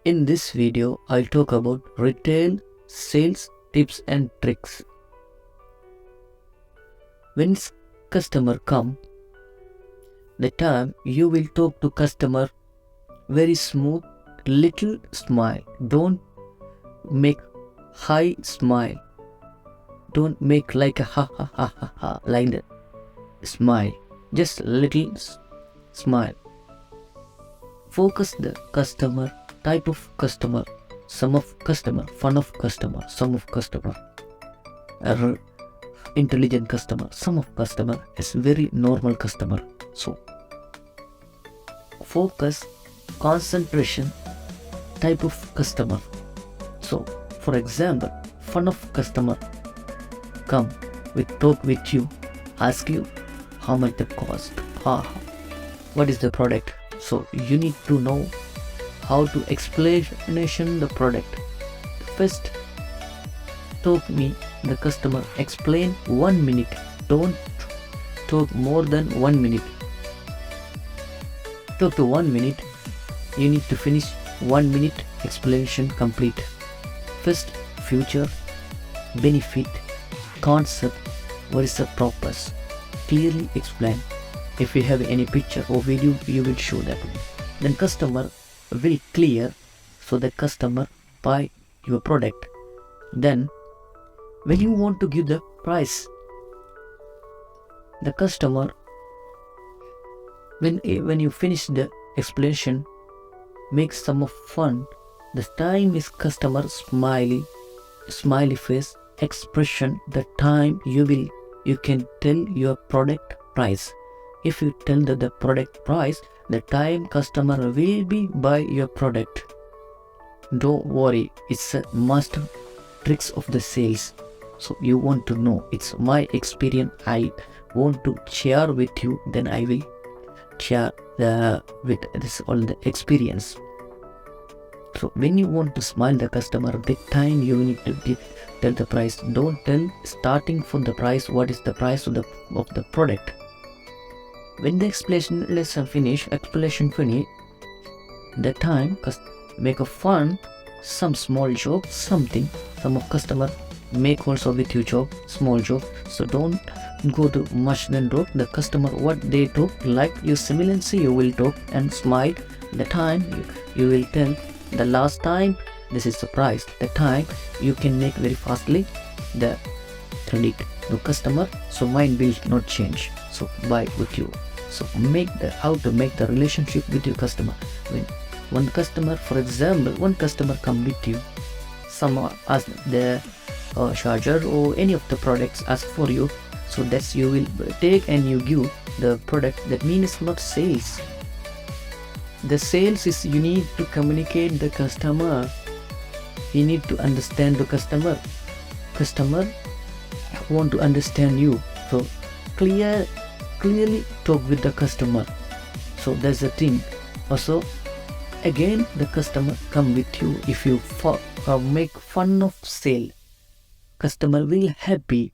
In this video, I'll talk about retail sales tips and tricks. When customer come, the time you will talk to customer very smooth, little smile. Don't make high smile. Don't make like a ha ha ha ha ha like that. Smile. Just little smile. Focus the customer, type of customer, sum of customer, fun of customer, sum of customer, intelligent customer, sum of customer is very normal customer. So focus, concentration, type of customer. So for example, fun of customer come with talk with you, ask you how much the cost, what is the product. So you need to know how to explanation the product. First, talk me the customer, explain 1 minute. Don't talk more than 1 minute. Talk to 1 minute. You need to finish 1 minute explanation complete. First, future, benefit, concept, what is the purpose. Clearly explain. If you have any picture or video, you will show that. Then customer will clear, so the customer buy your product. Then when you want to give the price, the customer, when you finish the explanation, make some of fun. The time is customer smiley face expression. The time you can tell your product price. If you tell the product price, the time customer will be buy your product. Don't worry, it's a master tricks of the sales. So you want to know, it's my experience. I want to share with you, then I will share with this all the experience. So when you want to smile the customer, that time you need to tell the price. Don't tell starting from the price, what is the price of the product. When the explanation finish, the time make a fun, some small joke, something, some of customer make also with you joke, small joke. So don't go to much than joke. The customer what they talk, like you similarly you will talk and smile. The time you will tell the last time this is the price. The time you can make very fastly the credit to customer, so mind will not change. So buy with you. So how to make the relationship with your customer. When one customer, for example, one customer come with you, some ask the charger or any of the products ask for you, so that's you will take and you give the product. That means not sales. The sales is you need to communicate the customer. You need to understand the customer. Customer want to understand you. So clearly talk with the customer. So that's the thing. Also, again, the customer come with you. If you make fun of sale, customer will happy.